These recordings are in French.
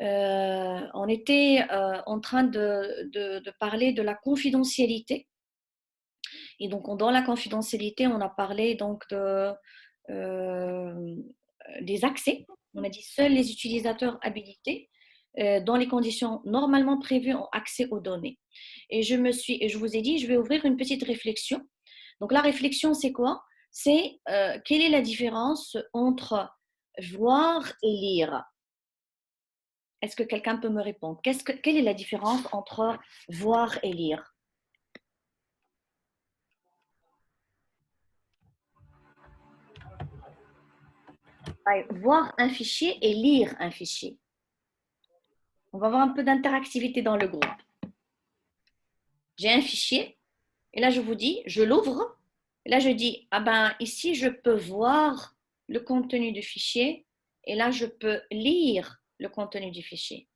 on était en train de parler de la confidentialité. Et donc, dans la confidentialité, on a parlé donc euh, des accès. On a dit seuls les utilisateurs habilités dans les conditions normalement prévues ont accès aux données. Et je vous ai dit, je vais ouvrir une petite réflexion. Donc, la réflexion, c'est quoi? C'est quelle est la différence entre voir et lire? Est-ce que quelqu'un peut me répondre? Quelle est la différence entre voir et lire? Voir un fichier et lire un fichier. On va avoir un peu d'interactivité dans le groupe. J'ai un fichier et là je vous dis, je l'ouvre. Et là je dis, ah ben ici je peux voir le contenu du fichier et là je peux lire le contenu du fichier.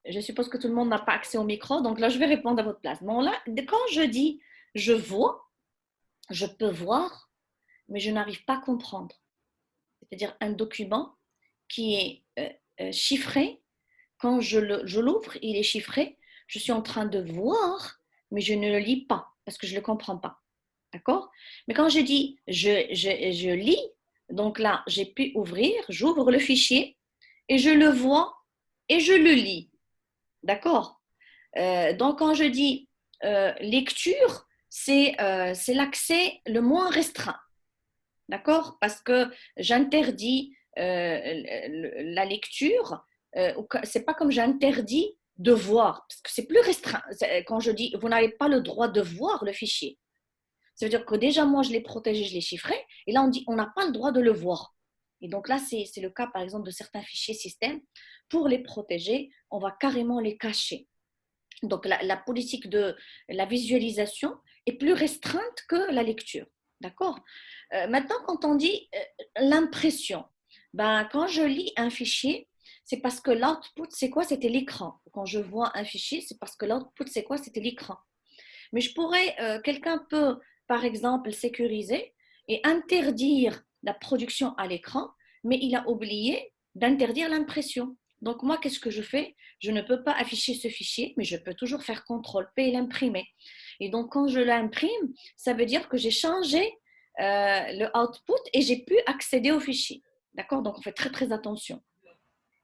Je suppose que tout le monde n'a pas accès au micro, donc là je vais répondre à votre place. Bon là, quand je dis je vois, je peux voir, mais je n'arrive pas à comprendre. C'est-à-dire un document qui est chiffré. Quand je l'ouvre, il est chiffré. Je suis en train de voir, mais je ne le lis pas parce que je ne le comprends pas. D'accord? Mais quand je dis je lis, donc là, j'ai pu ouvrir, j'ouvre le fichier et je le vois et je le lis. D'accord? Donc, quand je dis lecture, c'est l'accès le moins restreint. D'accord? Parce que j'interdis la lecture. C'est pas comme j'interdis de voir, parce que c'est plus restreint. Quand je dis vous n'avez pas le droit de voir le fichier, ça veut dire que déjà moi je l'ai protégé, je l'ai chiffré, et là on dit on n'a pas le droit de le voir. Et donc là c'est le cas par exemple de certains fichiers système. Pour les protéger, on va carrément les cacher. Donc la politique de la visualisation est plus restreinte que la lecture. D'accord? Maintenant, quand on dit l'impression, ben, quand je lis un fichier, c'est parce que l'output, c'est quoi? C'était l'écran. Quand je vois un fichier, c'est parce que l'output, c'est quoi? C'était l'écran. Mais quelqu'un peut, par exemple, sécuriser et interdire la production à l'écran, mais il a oublié d'interdire l'impression. Donc moi, qu'est-ce que je fais? Je ne peux pas afficher ce fichier, mais je peux toujours faire CTRL-P et l'imprimer. Et donc quand je l'imprime, ça veut dire que j'ai changé le output et j'ai pu accéder au fichier. D'accord? Donc on fait très très attention.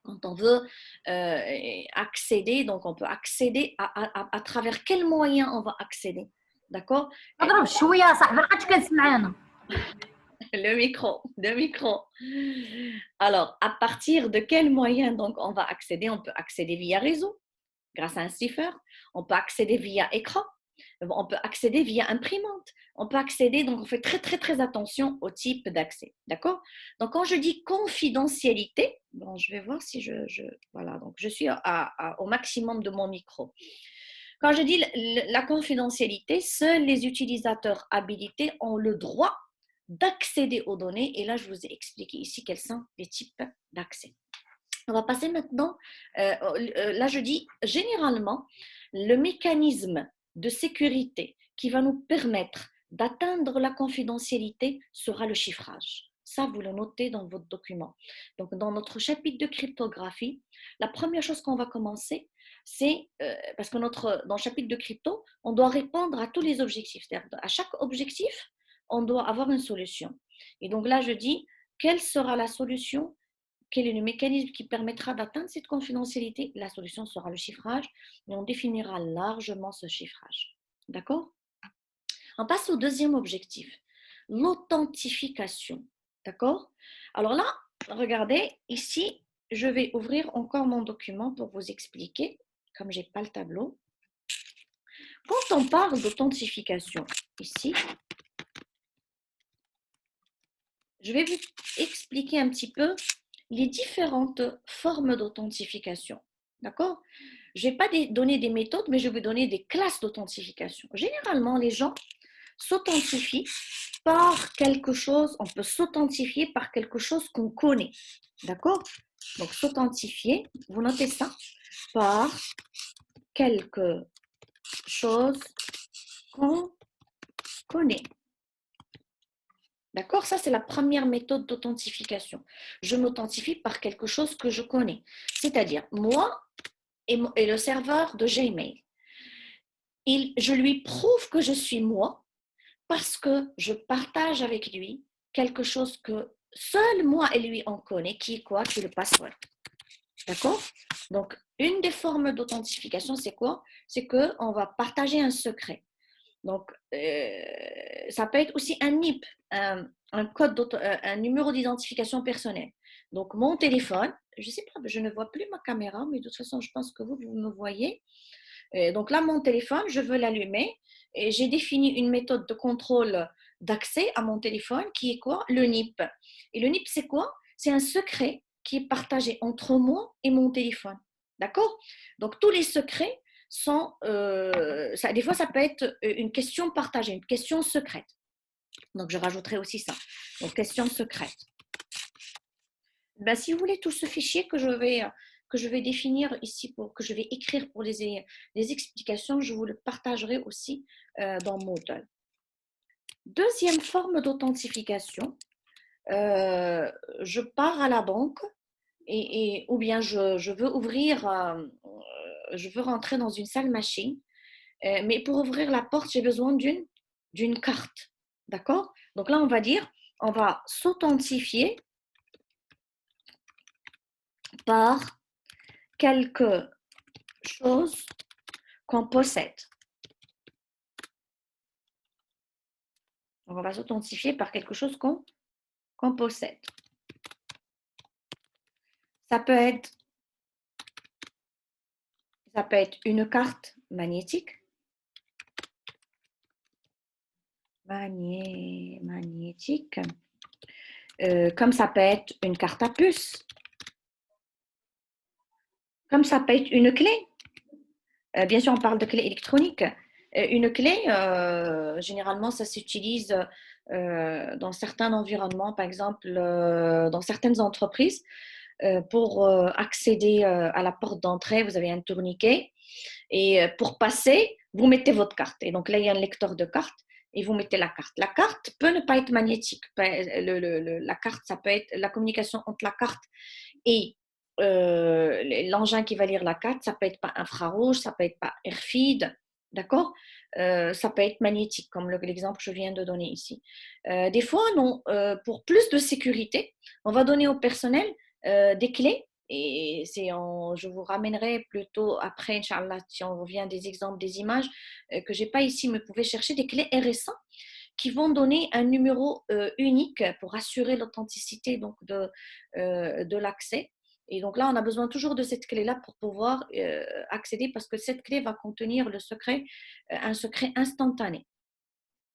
Quand on veut accéder, donc on peut accéder à travers quels moyens on va accéder. D'accord? اضرب شويه يا صاحبي لقيتش كنسمعانا. Le micro, le micro. Alors, à partir de quels moyens donc on va accéder? On peut accéder via réseau, grâce à un cipher. On peut accéder via écran. On peut accéder via imprimante. On peut accéder, donc on fait très très très attention au type d'accès. D'accord? Donc quand je dis confidentialité, bon, je vais voir si voilà, donc je suis au maximum de mon micro. Quand je dis la confidentialité, seuls les utilisateurs habilités ont le droit d'accéder aux données. Et là, je vous ai expliqué ici quels sont les types d'accès. On va passer maintenant, là je dis généralement, le mécanisme de sécurité qui va nous permettre d'atteindre la confidentialité sera le chiffrage. Ça, vous le notez dans votre document. Donc, dans notre chapitre de cryptographie, la première chose qu'on va commencer, c'est, parce que dans le chapitre de crypto, on doit répondre à tous les objectifs. C'est-à-dire, à chaque objectif, on doit avoir une solution. Et donc là, je dis, quelle sera la solution? Quel est le mécanisme qui permettra d'atteindre cette confidentialité? La solution sera le chiffrage et on définira largement ce chiffrage. D'accord? On passe au deuxième objectif, l'authentification. D'accord? Alors là, regardez, ici, je vais ouvrir encore mon document pour vous expliquer, comme je n'ai pas le tableau. Quand on parle d'authentification, ici, je vais vous expliquer un petit peu les différentes formes d'authentification. D'accord? Je ne vais pas donner des méthodes, mais je vais vous donner des classes d'authentification. Généralement, les gens s'authentifient par quelque chose, on peut s'authentifier par quelque chose qu'on connaît. D'accord? Donc, s'authentifier, vous notez ça, par quelque chose qu'on connaît. D'accord? Ça, c'est la première méthode d'authentification. Je m'authentifie par quelque chose que je connais. C'est-à-dire, moi et le serveur de Gmail. Je lui prouve que je suis moi parce que je partage avec lui quelque chose que seul moi et lui on connaît, qui est quoi? Qui est le password. D'accord? Donc, une des formes d'authentification, c'est quoi? C'est qu'on va partager un secret. Donc, ça peut être aussi un NIP, un code, un numéro d'identification personnelle. Donc, mon téléphone, je ne sais pas, je ne vois plus ma caméra, mais de toute façon, je pense que vous me voyez. Donc là, mon téléphone, je veux l'allumer et j'ai défini une méthode de contrôle d'accès à mon téléphone qui est quoi? Le NIP. Et le NIP, c'est quoi? C'est un secret qui est partagé entre moi et mon téléphone. D'accord? Donc tous les secrets sont, des fois, ça peut être une question partagée, une question secrète. Donc je rajouterai aussi ça. Donc question secrète. Ben, si vous voulez tout ce fichier que je vais définir ici, que je vais écrire pour les explications, je vous le partagerai aussi dans Moodle. Deuxième forme d'authentification, je pars à la banque ou bien je veux je veux rentrer dans une salle machine, mais pour ouvrir la porte, j'ai besoin d'une carte. D'accord? Donc là, on va dire, on va s'authentifier par quelque chose qu'on possède. Donc, on va s'authentifier par quelque chose qu'on possède. Ça peut être une carte magnétique. Magnétique. Comme ça peut être une carte à puce. Comme ça peut être une clé. Bien sûr, on parle de clé électronique. Une clé, généralement, ça s'utilise dans certains environnements, par exemple, dans certaines entreprises. Pour accéder à la porte d'entrée, vous avez un tourniquet. Et pour passer, vous mettez votre carte. Et donc là, il y a un lecteur de carte et vous mettez la carte. La carte peut ne pas être magnétique. La carte, ça peut être la communication entre la carte et l'engin qui va lire la carte, ça peut être pas infrarouge, ça peut être pas RFID, d'accord? Ça peut être magnétique, comme l'exemple que je viens de donner ici. Des fois, non, pour plus de sécurité, on va donner au personnel des clés. Et je vous ramènerai plutôt après, Inch'Allah, si on revient des exemples, des images que je n'ai pas ici, mais vous pouvez chercher des clés RSA qui vont donner un numéro unique pour assurer l'authenticité donc de l'accès. Et donc là, on a besoin toujours de cette clé-là pour pouvoir accéder parce que cette clé va contenir le secret, un secret instantané.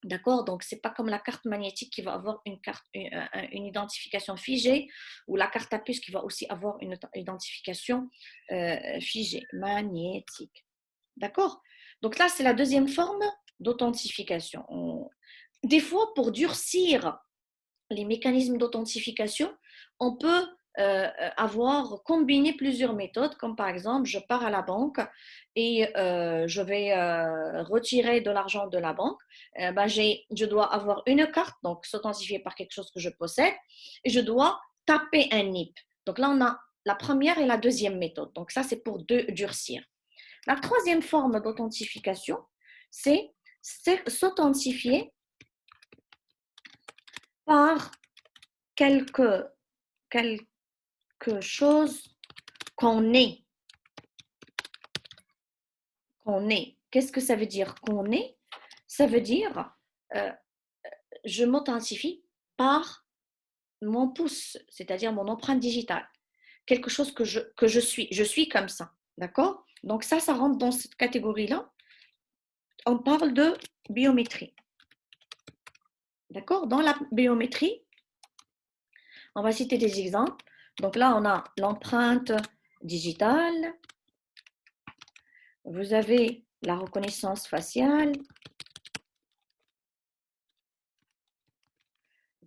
D'accord? Donc, ce n'est pas comme la carte magnétique qui va avoir une identification figée ou la carte à puce qui va aussi avoir une identification figée, magnétique. D'accord? Donc là, c'est la deuxième forme d'authentification. Des fois, pour durcir les mécanismes d'authentification, on peut avoir combiné plusieurs méthodes, comme par exemple, je pars à la banque et je vais retirer de l'argent de la banque. Je dois avoir une carte, donc s'authentifier par quelque chose que je possède, et je dois taper un NIP. Donc là, on a la première et la deuxième méthode. Donc ça, c'est pour durcir. La troisième forme d'authentification, c'est s'authentifier par quelque chose qu'on est. Qu'est-ce que ça veut dire qu'on est? Ça veut dire euh, je m'authentifie par mon pouce, c'est-à-dire mon empreinte digitale. Quelque chose que je suis. Je suis comme ça. D'accord? Donc ça rentre dans cette catégorie-là. On parle de biométrie. D'accord? Dans la biométrie, on va citer des exemples. Donc là, on a l'empreinte digitale. Vous avez la reconnaissance faciale.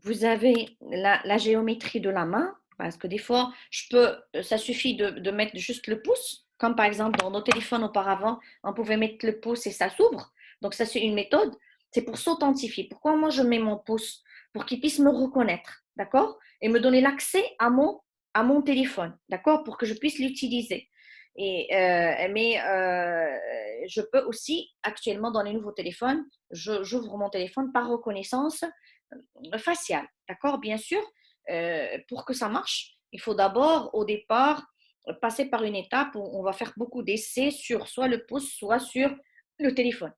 Vous avez la géométrie de la main, parce que des fois, ça suffit de mettre juste le pouce, comme par exemple dans nos téléphones auparavant, on pouvait mettre le pouce et ça s'ouvre. Donc ça, c'est une méthode, c'est pour s'authentifier. Pourquoi moi je mets mon pouce? pour qu'il puisse me reconnaître, d'accord? Et me donner l'accès à mon téléphone, d'accord? Pour que je puisse l'utiliser. Mais je peux aussi, actuellement, dans les nouveaux téléphones, j'ouvre mon téléphone par reconnaissance faciale, d'accord? Bien sûr, pour que ça marche, il faut d'abord, au départ, passer par une étape où on va faire beaucoup d'essais sur soit le pouce, soit sur le téléphone,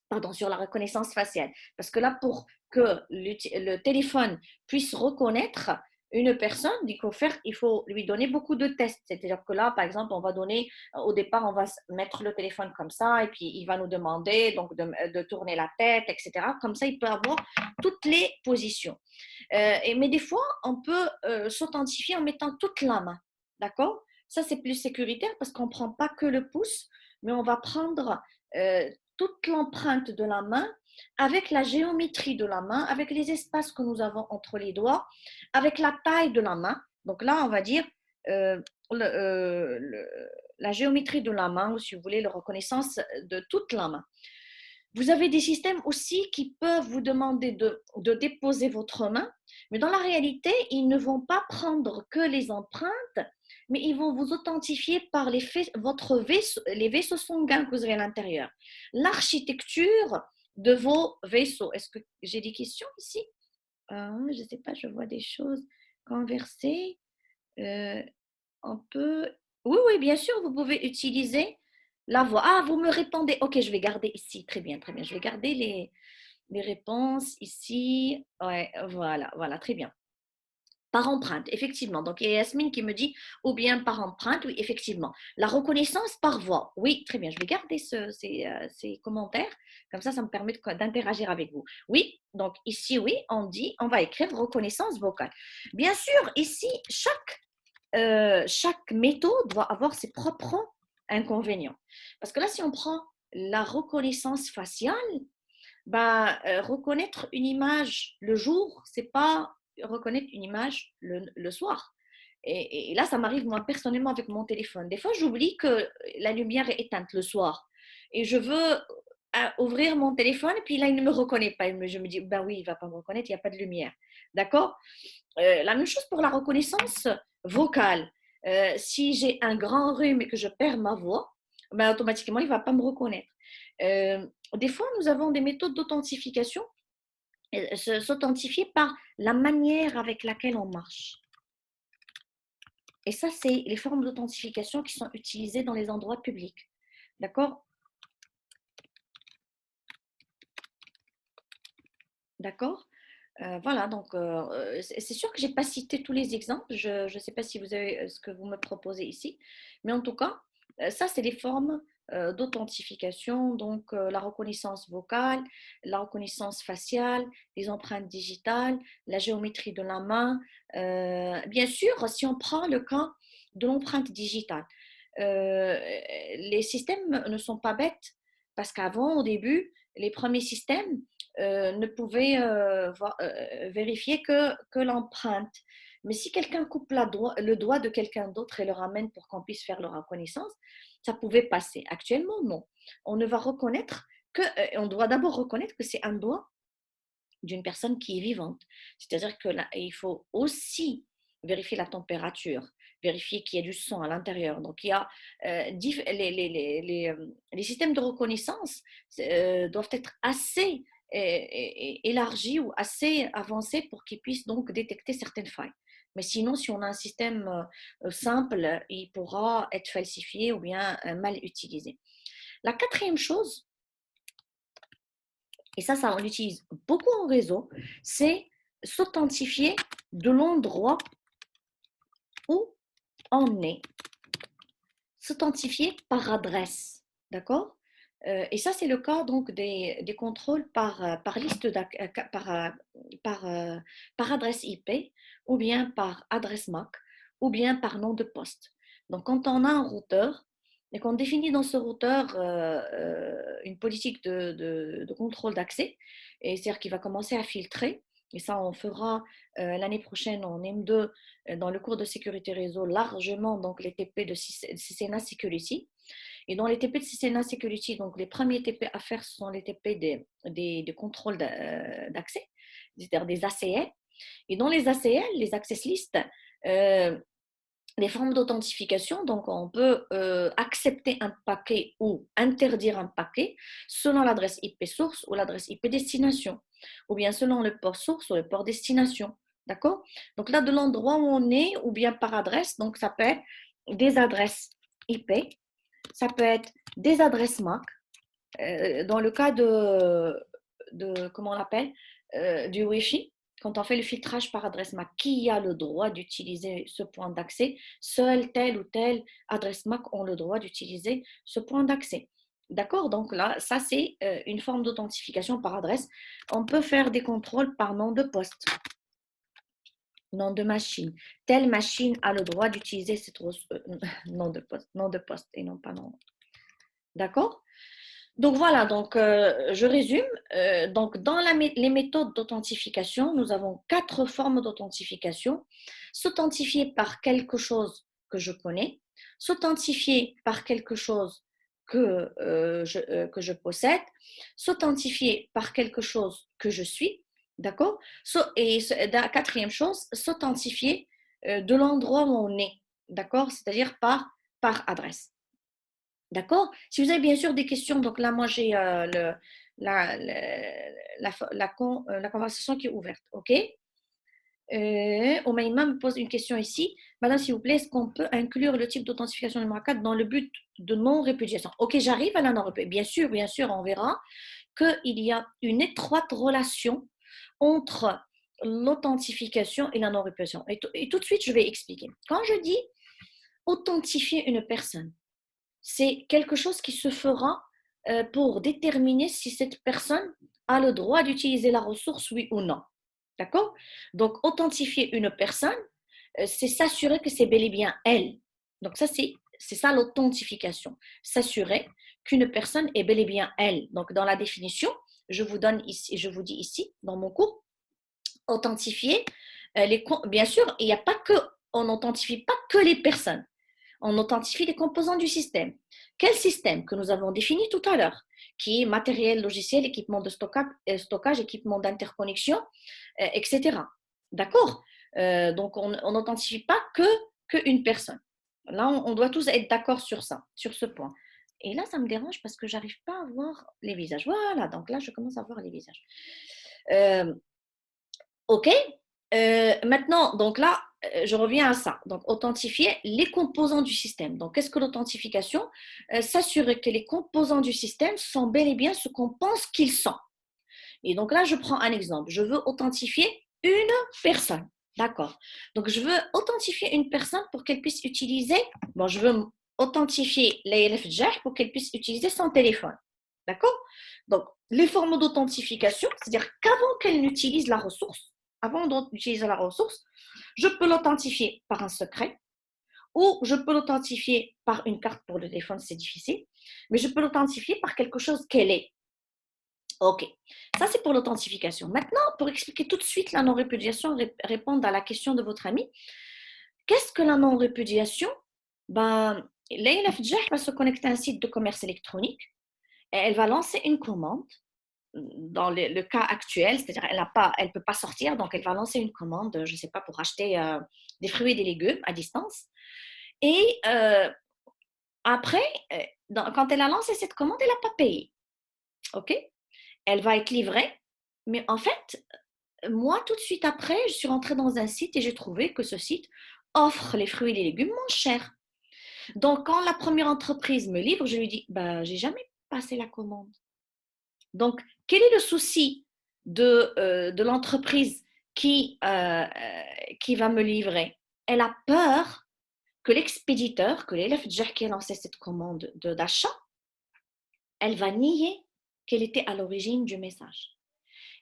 pardon, sur la reconnaissance faciale. Parce que là, pour que le téléphone puisse reconnaître une personne, il faut lui donner beaucoup de tests. C'est-à-dire que là, par exemple, on va donner, au départ, on va mettre le téléphone comme ça, et puis il va nous demander donc de tourner la tête, etc. Comme ça, il peut avoir toutes les positions. Mais des fois, on peut s'authentifier en mettant toute la main. D'accord? Ça, c'est plus sécuritaire parce qu'on ne prend pas que le pouce, mais on va prendre toute l'empreinte de la main avec la géométrie de la main, avec les espaces que nous avons entre les doigts, avec la taille de la main. Donc là, on va dire euh, le, la géométrie de la main, ou si vous voulez, la reconnaissance de toute la main. Vous avez des systèmes aussi qui peuvent vous demander de déposer votre main, mais dans la réalité, ils ne vont pas prendre que les empreintes, mais ils vont vous authentifier par les vaisseaux sanguins que vous avez à l'intérieur. L'architecture de vos vaisseaux. Est-ce que j'ai des questions ici? Je ne sais pas, je vois des choses conversées. Euh, on peut. Oui, oui, bien sûr, vous pouvez utiliser la voix. Ah, vous me répondez. Ok, je vais garder ici. Très bien, très bien. Je vais garder les réponses ici. Ouais, voilà, voilà, très bien. Par empreinte, effectivement. Donc, il y a Yasmine qui me dit, ou bien par empreinte, oui, effectivement. La reconnaissance par voix, oui, très bien. Je vais garder ces commentaires, comme ça me permet d'interagir avec vous. Oui, donc ici, oui, on va écrire reconnaissance vocale. Bien sûr, ici, chaque méthode doit avoir ses propres inconvénients. Parce que là, si on prend la reconnaissance faciale, reconnaître une image le jour, c'est pas reconnaître une image le soir. Et là, ça m'arrive moi personnellement avec mon téléphone. Des fois, j'oublie que la lumière est éteinte le soir. Et je veux ouvrir mon téléphone, et puis là, il ne me reconnaît pas. Je me dis, ben oui, il ne va pas me reconnaître, il n'y a pas de lumière. D'accord? La même chose pour la reconnaissance vocale. Si j'ai un grand rhume et que je perds ma voix, ben, automatiquement, il ne va pas me reconnaître. Des fois, nous avons des méthodes d'authentification, s'authentifier par la manière avec laquelle on marche. Et ça, c'est les formes d'authentification qui sont utilisées dans les endroits publics. D'accord? D'accord? Voilà, donc c'est sûr que je n'ai pas cité tous les exemples. Je ne sais pas si vous avez ce que vous me proposez ici, mais en tout cas, ça, c'est les formes d'authentification, donc la reconnaissance vocale, la reconnaissance faciale, les empreintes digitales, la géométrie de la main. Bien sûr, si on prend le cas de l'empreinte digitale, les systèmes ne sont pas bêtes parce qu'avant, au début, les premiers systèmes, ne pouvait vérifier que l'empreinte. Mais si quelqu'un coupe le doigt de quelqu'un d'autre et le ramène pour qu'on puisse faire la reconnaissance, ça pouvait passer. Actuellement, non. On ne va reconnaître on doit d'abord reconnaître que c'est un doigt d'une personne qui est vivante. C'est-à-dire que là, il faut aussi vérifier la température, vérifier qu'il y a du sang à l'intérieur. Donc, il y a les systèmes de reconnaissance doivent être assez élargis ou assez avancés pour qu'ils puissent donc détecter certaines failles. Mais sinon, si on a un système simple, il pourra être falsifié ou bien mal utilisé. La quatrième chose, et ça on l'utilise beaucoup en réseau, c'est s'authentifier de l'endroit où on est. S'authentifier par adresse, d'accord? Et ça, c'est le cas donc des contrôles par liste par adresse IP, ou bien par adresse MAC, ou bien par nom de poste. Donc, quand on a un routeur et qu'on définit dans ce routeur une politique de contrôle d'accès, et c'est-à-dire qu'il va commencer à filtrer, et ça, on fera l'année prochaine en M2 dans le cours de sécurité réseau largement donc les TP de CCNA Security. Et dans les TP de CCNA Security, donc les premiers TP à faire, ce sont les TP des contrôles d'accès, c'est-à-dire des ACL. Et dans les ACL, les access lists, les formes d'authentification, donc on peut accepter un paquet ou interdire un paquet selon l'adresse IP source ou l'adresse IP destination, ou bien selon le port source ou le port destination. D'accord? Donc là, de l'endroit où on est, ou bien par adresse, donc ça peut être des adresses IP, ça peut être des adresses MAC. Dans le cas comment on l'appelle, du Wi-Fi, quand on fait le filtrage par adresse MAC, qui a le droit d'utiliser ce point d'accès? Seule telle ou telle adresse MAC ont le droit d'utiliser ce point d'accès. D'accord? Donc là, ça c'est une forme d'authentification par adresse. On peut faire des contrôles par nom de poste, nom de machine. Telle machine a le droit d'utiliser cette nom de poste et non pas nom. D'accord? Donc voilà, donc je résume. Donc dans les méthodes d'authentification, nous avons 4 formes d'authentification. S'authentifier par quelque chose que je connais, s'authentifier par quelque chose que je possède, s'authentifier par quelque chose que je suis, d'accord? Et la quatrième chose, s'authentifier de l'endroit où on est, d'accord? C'est-à-dire par adresse. D'accord? Si vous avez bien sûr des questions, donc là, moi, j'ai la conversation qui est ouverte. OK? Omaïma me pose une question ici. Madame, s'il vous plaît, est-ce qu'on peut inclure le type d'authentification numéro 4 dans le but de non-répudiation? OK, j'arrive à la non-répudiation. Bien sûr, on verra qu'il y a une étroite relation entre l'authentification et la non-répudiation. Et tout de suite, je vais expliquer. Quand je dis authentifier une personne, c'est quelque chose qui se fera pour déterminer si cette personne a le droit d'utiliser la ressource, oui ou non. D'accord? Donc, authentifier une personne, c'est s'assurer que c'est bel et bien elle. Donc, ça, c'est ça l'authentification. S'assurer qu'une personne est bel et bien elle. Donc, dans la définition, je vous donne ici, je vous dis ici, dans mon cours, authentifier, bien sûr, il n'y a pas que, on n'authentifie pas que les personnes. On authentifie les composants du système. Quel système que nous avons défini tout à l'heure, qui est matériel, logiciel, équipement de stockage, équipement d'interconnexion, etc. D'accord? Donc, on n'authentifie pas qu'une personne. Là, on doit tous être d'accord sur ça, sur ce point. Et là, ça me dérange parce que j'arrive pas à voir les visages. Voilà, donc là, je commence à voir les visages. OK? Maintenant, donc là, je reviens à ça. Donc, authentifier les composants du système. Donc, qu'est-ce que l'authentification? S'assurer que les composants du système sont bel et bien ce qu'on pense qu'ils sont. Et donc là, je prends un exemple. Je veux authentifier une personne. D'accord. Donc, je veux authentifier une personne pour qu'elle puisse utiliser. Bon, je veux authentifier l'ALF pour qu'elle puisse utiliser son téléphone. D'accord? Donc, les formes d'authentification, c'est-à-dire qu'avant qu'elle n'utilise la ressource, avant d'utiliser la ressource, je peux l'authentifier par un secret ou je peux l'authentifier par une carte pour le téléphone, c'est difficile, mais je peux l'authentifier par quelque chose qu'elle est. OK. Ça, c'est pour l'authentification. Maintenant, pour expliquer tout de suite la non-répudiation, répondre à la question de votre ami, qu'est-ce que la non-répudiation? Ben, Leïla Fidjah va se connecter à un site de commerce électronique et elle va lancer une commande dans le cas actuel, c'est-à-dire elle ne peut pas sortir, donc elle va lancer une commande, je ne sais pas, pour acheter des fruits et des légumes à distance. Et après, quand elle a lancé cette commande, elle n'a pas payé. OK? Elle va être livrée, mais en fait, moi, tout de suite après, je suis rentrée dans un site et j'ai trouvé que ce site offre les fruits et les légumes moins chers. Donc, quand la première entreprise me livre, je lui dis, bah, j'ai jamais passé la commande. Donc, quel est le souci de l'entreprise qui va me livrer? Elle a peur que l'expéditeur, que l'élève qui a lancé cette commande d'achat, elle va nier qu'elle était à l'origine du message.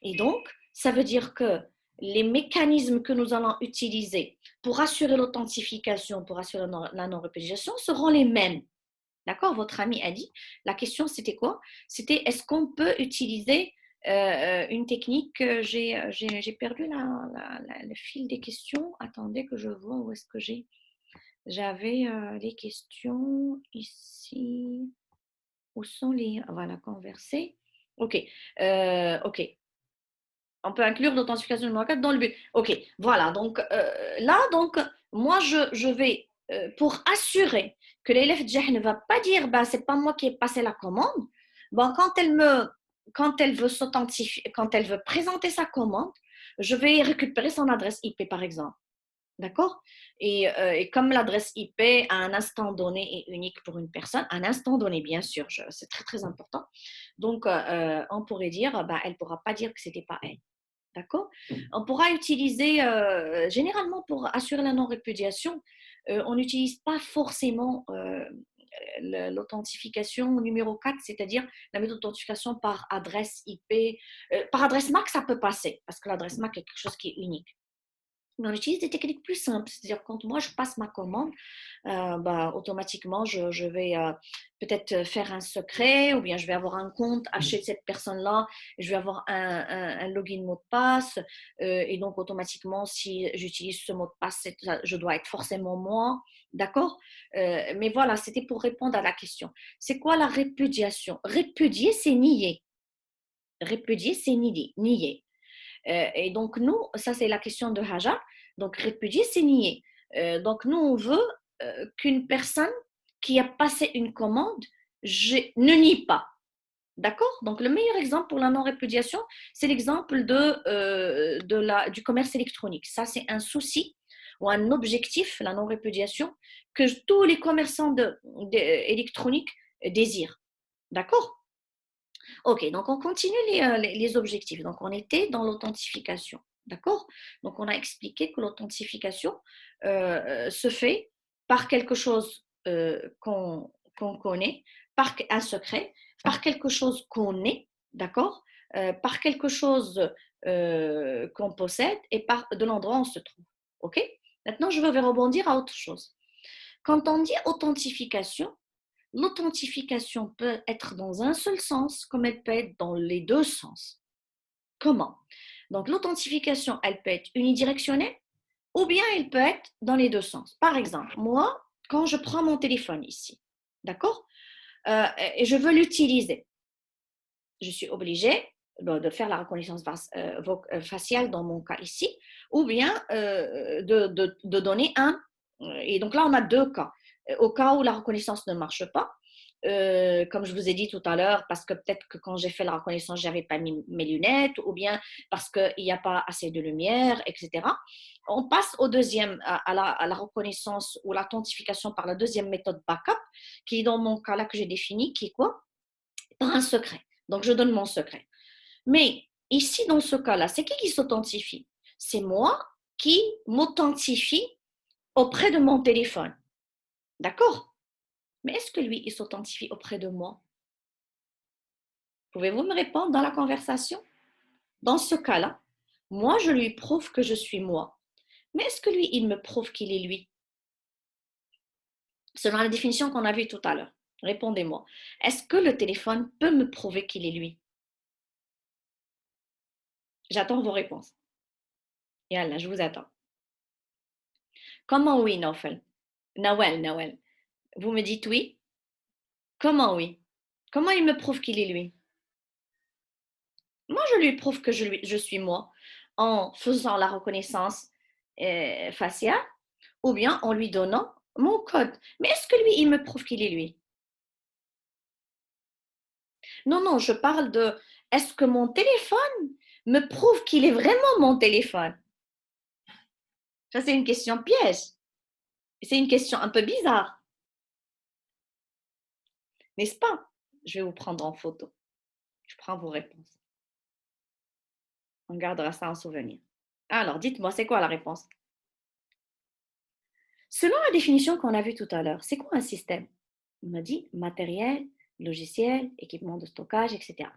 Et donc, ça veut dire que les mécanismes que nous allons utiliser pour assurer l'authentification, pour assurer la non-répudiation seront les mêmes. D'accord? Votre ami a dit. La question, c'était quoi? C'était est-ce qu'on peut utiliser une technique? J'ai perdu le fil des questions. Attendez que je vois où est-ce que j'avais les questions ici. Où sont les... Voilà, converser. OK. OK. On peut inclure l'authentification numéro 4 dans le but. OK, voilà. Donc là, donc, moi, je vais, pour assurer que l'élève Djah ne va pas dire, bah, c'est pas moi qui ai passé la commande, bon, quand elle veut s'authentifier, quand elle veut présenter sa commande, je vais récupérer son adresse IP, par exemple. D'accord? Et comme l'adresse IP à un instant donné est unique pour une personne, à un instant donné, bien sûr, c'est très, très important. Donc, on pourrait dire, bah, elle ne pourra pas dire que ce n'était pas elle. D'accord? On pourra utiliser, généralement pour assurer la non-répudiation, on n'utilise pas forcément l'authentification numéro 4, c'est-à-dire la méthode d'authentification par adresse IP. Par adresse MAC, ça peut passer, parce que l'adresse MAC est quelque chose qui est unique. Mais on utilise des techniques plus simples, c'est-à-dire quand moi je passe ma commande, bah, automatiquement je vais peut-être faire un secret ou bien je vais avoir un compte chez cette personne-là, je vais avoir un login mot de passe et donc automatiquement si j'utilise ce mot de passe, je dois être forcément moi, d'accord. Mais voilà, c'était pour répondre à la question. C'est quoi la répudiation? Répudier, c'est nier. Répudier, c'est nier. Et donc, nous, ça c'est la question de Haja. Donc, répudier, c'est nier. Donc, nous, on veut qu'une personne qui a passé une commande ne nie pas. D'accord? Donc, le meilleur exemple pour la non-répudiation, c'est l'exemple du commerce électronique. Ça, c'est un souci ou un objectif, la non-répudiation, que tous les commerçants électroniques désirent. D'accord? Ok, donc on continue les objectifs. Donc on était dans l'authentification, d'accord? Donc on a expliqué que l'authentification se fait par quelque chose qu'on connaît, par un secret, par quelque chose qu'on est, d'accord? Par quelque chose qu'on possède et par de l'endroit où on se trouve, ok? Maintenant, je vais rebondir à autre chose. Quand on dit authentification, l'authentification peut être dans un seul sens comme elle peut être dans les deux sens. Comment? Donc l'authentification, elle peut être unidirectionnelle ou bien elle peut être dans les deux sens. Par exemple, moi, quand je prends mon téléphone ici, d'accord? Et je veux l'utiliser, je suis obligée de faire la reconnaissance faciale dans mon cas ici, ou bien de donner un. Et donc là, on a deux cas. Au cas où la reconnaissance ne marche pas, comme je vous ai dit tout à l'heure, parce que peut-être que quand j'ai fait la reconnaissance, je n'avais pas mis mes lunettes, ou bien parce qu'il n'y a pas assez de lumière, etc. On passe au deuxième, à la reconnaissance ou l'authentification par la deuxième méthode backup, qui est dans mon cas là que j'ai défini, qui est quoi? Par un secret. Donc, je donne mon secret. Mais ici, dans ce cas-là, c'est qui s'authentifie? C'est moi qui m'authentifie auprès de mon téléphone. D'accord? Mais est-ce que lui, il s'authentifie auprès de moi? Pouvez-vous me répondre dans la conversation? Dans ce cas-là, moi, je lui prouve que je suis moi. Mais est-ce que lui, il me prouve qu'il est lui? Selon la définition qu'on a vue tout à l'heure, répondez-moi. Est-ce que le téléphone peut me prouver qu'il est lui? J'attends vos réponses. Yallah, je vous attends. Comment oui, Nawel? Nawel. Vous me dites oui? Comment oui? Comment il me prouve qu'il est lui? Moi, je lui prouve que je suis moi en faisant la reconnaissance faciale ou bien en lui donnant mon code. Mais est-ce que lui, il me prouve qu'il est lui? Non, non, je parle de est-ce que mon téléphone me prouve qu'il est vraiment mon téléphone? Ça, c'est une question piège. C'est une question un peu bizarre, n'est-ce pas? Je vais vous prendre en photo. Je prends vos réponses. On gardera ça en souvenir. Alors, dites-moi, c'est quoi la réponse? Selon la définition qu'on a vue tout à l'heure, c'est quoi un système? On a dit matériel, logiciel, équipement de stockage, etc.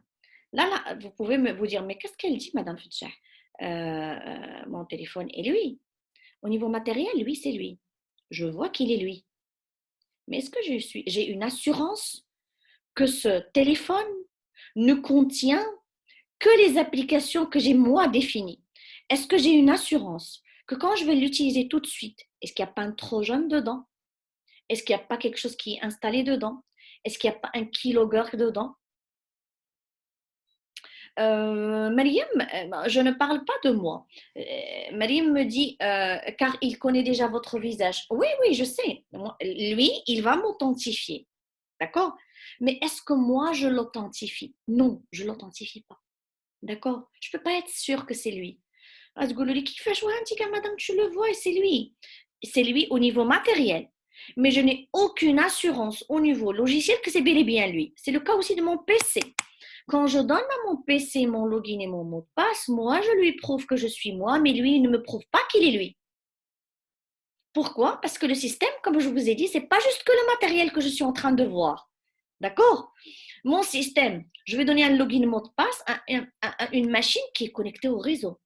Là, vous pouvez vous dire, mais qu'est-ce qu'elle dit, Madame Futcher? Mon téléphone est lui. Au niveau matériel, lui, c'est lui. Je vois qu'il est lui. Mais est-ce que j'ai une assurance que ce téléphone ne contient que les applications que j'ai moi définies? Est-ce que j'ai une assurance que quand je vais l'utiliser tout de suite, est-ce qu'il n'y a pas un trojan dedans? Est-ce qu'il n'y a pas quelque chose qui est installé dedans? Est-ce qu'il n'y a pas un keylogger dedans? Mariam, je ne parle pas de moi. Mariam me dit, car il connaît déjà votre visage. Oui, oui, je sais. Lui, il va m'authentifier. D'accord? Mais est-ce que moi, je l'authentifie? Non, je ne l'authentifie pas. D'accord? Je ne peux pas être sûre que c'est lui. Qui fait jouer un petit gars, madame, tu le vois et c'est lui. C'est lui au niveau matériel. Mais je n'ai aucune assurance au niveau logiciel que c'est bel et bien lui. C'est le cas aussi de mon PC. Quand je donne à mon PC mon login et mon mot de passe, moi, je lui prouve que je suis moi, mais lui, il ne me prouve pas qu'il est lui. Pourquoi? Parce que le système, comme je vous ai dit, c'est pas juste que le matériel que je suis en train de voir. D'accord? Mon système, je vais donner un login mot de passe à une machine qui est connectée au réseau,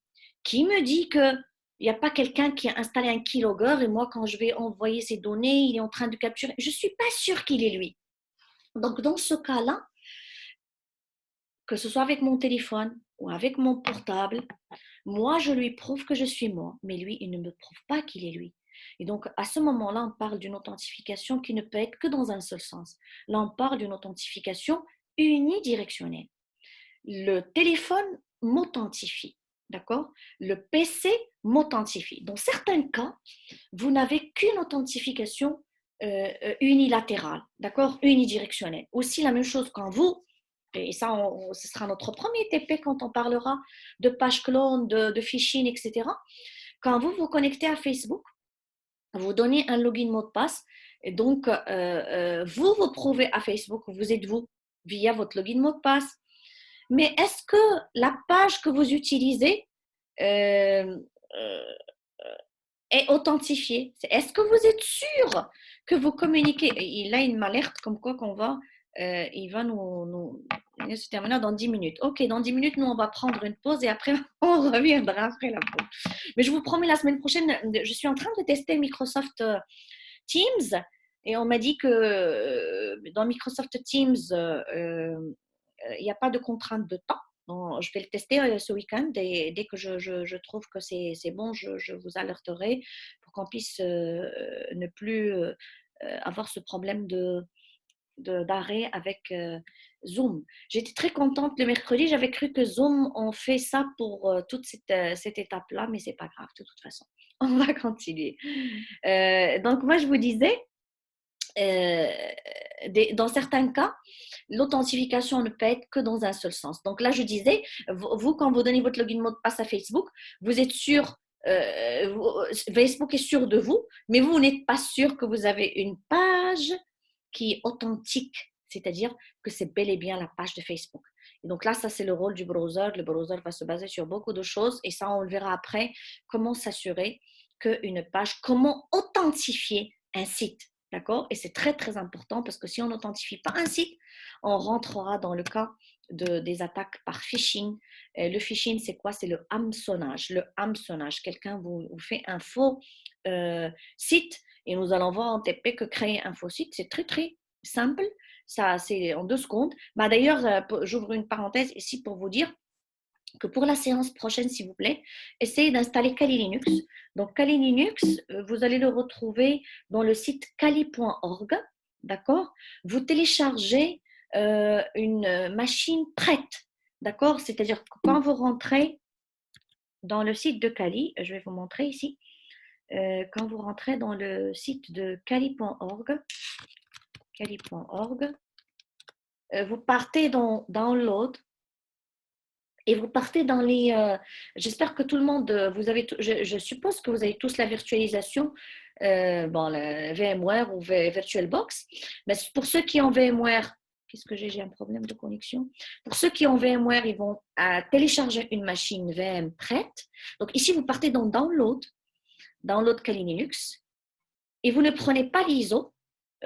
qui me dit qu'il n'y a pas quelqu'un qui a installé un keylogger et moi, quand je vais envoyer ces données, il est en train de capturer. Je ne suis pas sûre qu'il est lui. Donc, dans ce cas-là, que ce soit avec mon téléphone ou avec mon portable, moi, je lui prouve que je suis moi, mais lui, il ne me prouve pas qu'il est lui. Et donc, à ce moment-là, on parle d'une authentification qui ne peut être que dans un seul sens. Là, on parle d'une authentification unidirectionnelle. Le téléphone m'authentifie, d'accord? Le PC m'authentifie. Dans certains cas, vous n'avez qu'une authentification unilatérale, d'accord? Unidirectionnelle. Aussi, la même chose quand vous, et ça, ce sera notre premier TP quand on parlera de page clone, de phishing, etc. Quand vous vous connectez à Facebook, vous donnez un login mot de passe, et donc vous vous prouvez à Facebook, vous êtes vous, via votre login mot de passe. Mais est-ce que la page que vous utilisez euh, euh, est authentifiée? Est-ce que vous êtes sûr que vous communiquez? Et là, il m'alerte comme quoi qu'on va, il va nous se terminer dans 10 minutes. Ok, dans 10 minutes, nous, on va prendre une pause et après, on reviendra après la pause. Mais je vous promets, la semaine prochaine, je suis en train de tester Microsoft Teams et on m'a dit que dans Microsoft Teams, il n'y a pas de contrainte de temps. Donc, je vais le tester ce week-end et dès que je trouve que c'est bon, je vous alerterai pour qu'on puisse ne plus avoir ce problème d'arrêt avec Zoom. J'étais très contente le mercredi, j'avais cru que Zoom on fait ça pour toute cette étape-là, mais c'est pas grave de toute façon. On va continuer. Donc moi je vous disais, euh, dans certains cas, l'authentification ne peut être que dans un seul sens. Donc là, je disais, vous, quand vous donnez votre login mot de passe à Facebook, vous êtes sûr, Facebook est sûr de vous, mais vous n'êtes pas sûr que vous avez une page qui est authentique, c'est-à-dire que c'est bel et bien la page de Facebook. Et donc là, ça, c'est le rôle du browser. Le browser va se baser sur beaucoup de choses et ça, on le verra après, comment s'assurer qu'une page, comment authentifier un site. D'accord? Et c'est très, très important parce que si on n'authentifie pas un site, on rentrera dans le cas des attaques par phishing. Le phishing, c'est quoi? C'est le hameçonnage. Le hameçonnage, quelqu'un vous fait un faux site et nous allons voir en TP que créer un faux site, c'est très, très simple. Ça, c'est en 2 secondes. Bah, d'ailleurs, j'ouvre une parenthèse ici pour vous dire que pour la séance prochaine, s'il vous plaît, essayez d'installer Kali Linux. Donc, Kali Linux, vous allez le retrouver dans le site kali.org. D'accord? Vous téléchargez une machine prête. D'accord? C'est-à-dire que quand vous rentrez dans le site de Kali, je vais vous montrer ici, quand vous rentrez dans le site de kali.org, vous partez dans Download et vous partez dans les... j'espère que tout le monde, vous avez, je suppose que vous avez tous la virtualisation, bon, la VMware ou VirtualBox. Mais pour ceux qui ont VMware, qu'est-ce que j'ai un problème de connexion. Pour ceux qui ont VMware, ils vont télécharger une machine VM prête. Donc ici, vous partez dans Download Kali Linux, et vous ne prenez pas l'ISO,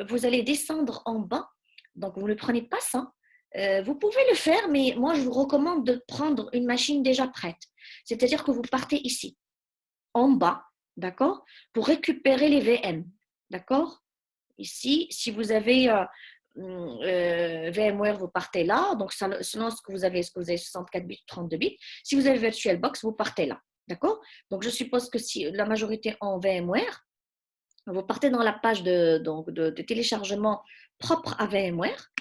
vous allez descendre en bas, donc vous ne prenez pas ça. Vous pouvez le faire, mais moi je vous recommande de prendre une machine déjà prête. C'est-à-dire que vous partez ici, en bas, d'accord, pour récupérer les VM, d'accord. Ici, si vous avez VMware, vous partez là, donc selon ce que vous avez 64 bits, 32 bits. Si vous avez VirtualBox, vous partez là, d'accord. Donc je suppose que si la majorité en VMware, Vous partez dans la page de téléchargement propre à VMware.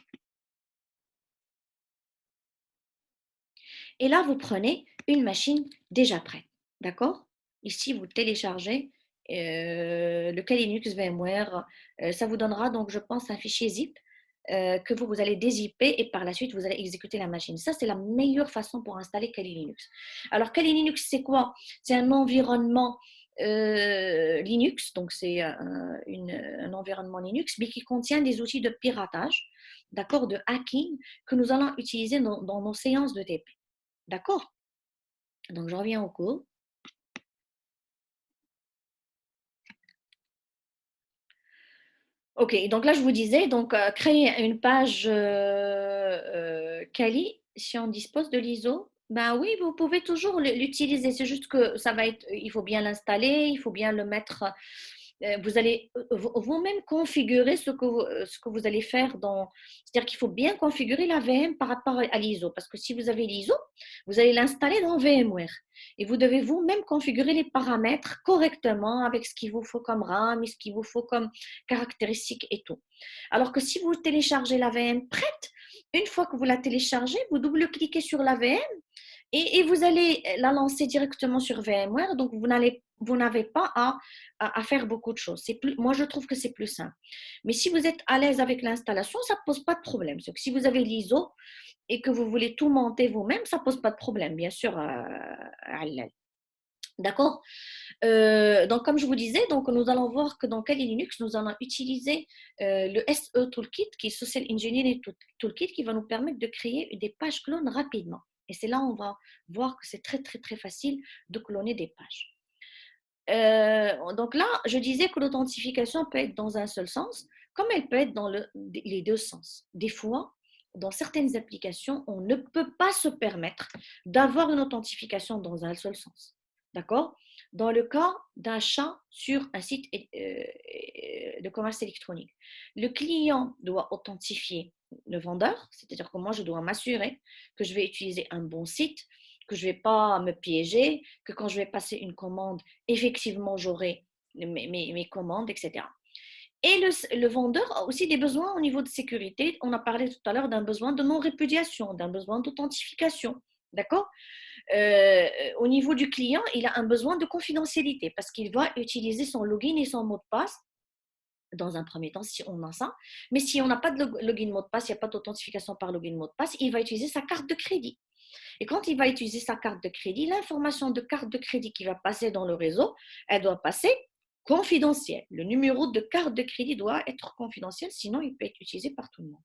Et là, vous prenez une machine déjà prête. D'accord? Ici, vous téléchargez le Kali Linux VMware. Ça vous donnera donc, je pense, un fichier zip que vous allez dézipper et par la suite, vous allez exécuter la machine. Ça, c'est la meilleure façon pour installer Kali Linux. Alors, Kali Linux, c'est quoi? C'est un environnement Linux, donc c'est un environnement Linux, mais qui contient des outils de piratage, d'accord, de hacking que nous allons utiliser dans nos séances de TP. D'accord? Donc, je reviens au cours. Ok, donc là, je vous disais, donc, créer une page Kali, si on dispose de l'ISO, ben oui, vous pouvez toujours l'utiliser. C'est juste que ça va être, il faut bien l'installer, il faut bien le mettre. Vous allez vous-même configurer ce que vous allez faire dans. C'est-à-dire qu'il faut bien configurer la VM par rapport à l'ISO. Parce que si vous avez l'ISO, vous allez l'installer dans VMware. Et vous devez vous-même configurer les paramètres correctement avec ce qu'il vous faut comme RAM et ce qu'il vous faut comme caractéristiques et tout. Alors que si vous téléchargez la VM prête, une fois que vous la téléchargez, vous double-cliquez sur la VM et vous allez la lancer directement sur VMware. Donc, vous n'avez pas à faire beaucoup de choses. Moi, je trouve que c'est plus simple. Mais si vous êtes à l'aise avec l'installation, ça ne pose pas de problème. Que si vous avez l'ISO et que vous voulez tout monter vous-même, ça ne pose pas de problème, bien sûr. D'accord? Donc, comme je vous disais, donc, nous allons voir que dans Kali Linux, nous allons utiliser le SE Toolkit, qui est Social Engineering Toolkit, qui va nous permettre de créer des pages clones rapidement. Et c'est là où on va voir que c'est très, très, très facile de cloner des pages. Donc là, je disais que l'authentification peut être dans un seul sens, comme elle peut être dans les deux sens. Des fois, dans certaines applications, on ne peut pas se permettre d'avoir une authentification dans un seul sens. D'accord? Dans le cas d'achat sur un site de commerce électronique, le client doit authentifier le vendeur, c'est-à-dire que moi, je dois m'assurer que je vais utiliser un bon site, que je ne vais pas me piéger, que quand je vais passer une commande, effectivement, j'aurai mes commandes, etc. Et le vendeur a aussi des besoins au niveau de sécurité. On a parlé tout à l'heure d'un besoin de non-répudiation, d'un besoin d'authentification. D'accord? Au niveau du client, il a un besoin de confidentialité parce qu'il va utiliser son login et son mot de passe dans un premier temps si on a ça. Mais si on n'a pas de login mot de passe, il n'y a pas d'authentification par login mot de passe, il va utiliser sa carte de crédit. Et quand il va utiliser sa carte de crédit, l'information de carte de crédit qui va passer dans le réseau, elle doit passer confidentielle. Le numéro de carte de crédit doit être confidentiel, sinon il peut être utilisé par tout le monde.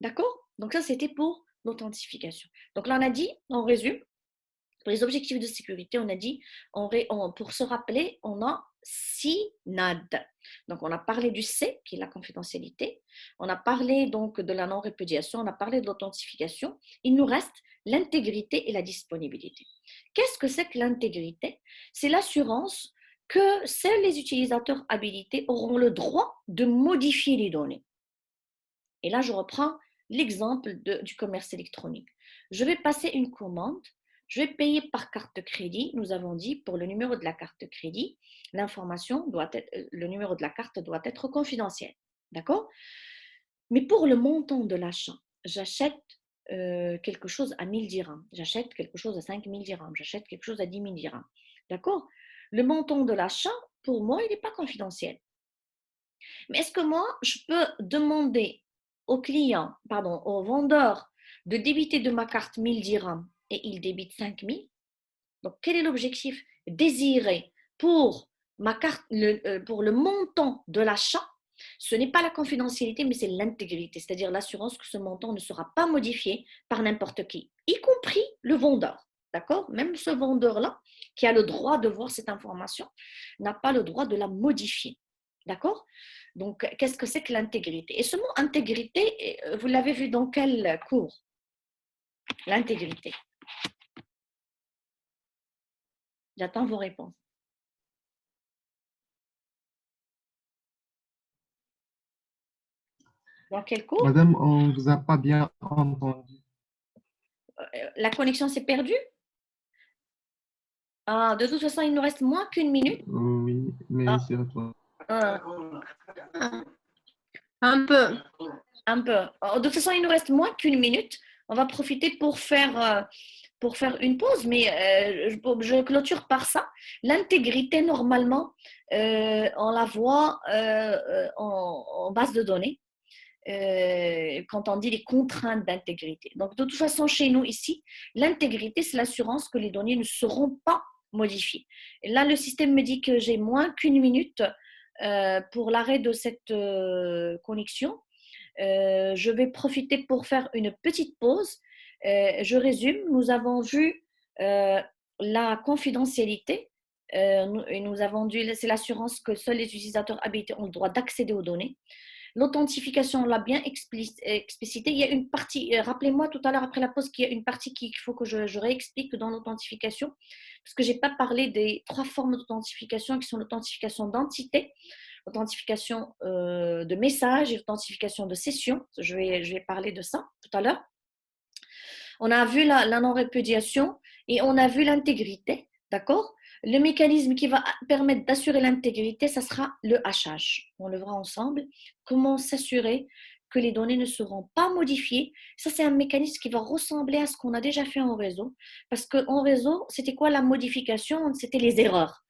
D'accord? Donc ça, c'était pour l'authentification. Donc là, on a dit, on résume, pour les objectifs de sécurité, on a dit, pour se rappeler, on a 6 NAD. Donc, on a parlé du C, qui est la confidentialité. On a parlé donc de la non-répudiation. On a parlé de l'authentification. Il nous reste l'intégrité et la disponibilité. Qu'est-ce que c'est que l'intégrité? C'est l'assurance que seuls les utilisateurs habilités auront le droit de modifier les données. Et là, je reprends l'exemple du commerce électronique. Je vais passer une commande. Je vais payer par carte de crédit. Nous avons dit pour le numéro de la carte de crédit, l'information doit être, le numéro de la carte doit être confidentiel. D'accord? Mais pour le montant de l'achat, j'achète quelque chose à 1000 dirhams, j'achète quelque chose à 5000 dirhams, j'achète quelque chose à 10 000 dirhams. D'accord? Le montant de l'achat, pour moi, il n'est pas confidentiel. Mais est-ce que moi, je peux demander au client, pardon, au vendeur de débiter de ma carte 1000 dirhams et il débite 5000? Donc, quel est l'objectif désiré pour ma carte, pour le montant de l'achat? Ce n'est pas la confidentialité, mais c'est l'intégrité, c'est-à-dire l'assurance que ce montant ne sera pas modifié par n'importe qui, y compris le vendeur. D'accord? Même ce vendeur-là, qui a le droit de voir cette information, n'a pas le droit de la modifier. D'accord? Donc, qu'est-ce que c'est que l'intégrité? Et ce mot intégrité, vous l'avez vu dans quel cours? L'intégrité. J'attends vos réponses. Dans quel cours? Madame, on ne vous a pas bien entendu. La connexion s'est perdue? Ah, de toute façon, il nous reste moins qu'une minute. Oui, mais Ah, c'est à toi. Un peu. Un peu. De toute façon, il nous reste moins qu'une minute. On va profiter pour faire une pause, mais je clôture par ça. L'intégrité, normalement, on la voit en base de données. Quand on dit les contraintes d'intégrité. Donc, de toute façon, chez nous ici, l'intégrité, c'est l'assurance que les données ne seront pas modifiées. Et là, le système me dit que j'ai moins qu'une minute pour l'arrêt de cette connexion. Je vais profiter pour faire une petite pause. Je résume, nous avons vu la confidentialité et nous avons dit, c'est l'assurance que seuls les utilisateurs habilités ont le droit d'accéder aux données. L'authentification, on l'a bien explicité. Il y a une partie, rappelez-moi tout à l'heure après la pause qu'il y a une partie qu'il faut que je réexplique dans l'authentification, parce que je n'ai pas parlé des 3 formes d'authentification qui sont l'authentification d'entité, l'authentification de message et l'authentification de session. Je vais parler de ça tout à l'heure. On a vu la non-répudiation et on a vu l'intégrité, d'accord? Le mécanisme qui va permettre d'assurer l'intégrité, ça sera le hachage. On le verra ensemble. Comment s'assurer que les données ne seront pas modifiées. Ça, c'est un mécanisme qui va ressembler à ce qu'on a déjà fait en réseau. Parce qu'en réseau, c'était quoi la modification? C'était les erreurs.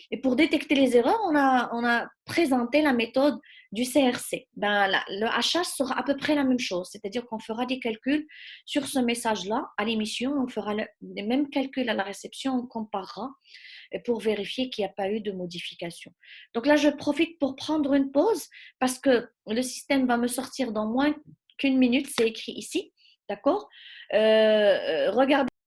Et pour détecter les erreurs, on a présenté la méthode du CRC. Le hachage sera à peu près la même chose, c'est-à-dire qu'on fera des calculs sur ce message-là à l'émission, on fera les mêmes calculs à la réception, on comparera pour vérifier qu'il n'y a pas eu de modification. Donc là, je profite pour prendre une pause parce que le système va me sortir dans moins qu'une minute, c'est écrit ici, d'accord? Regardez.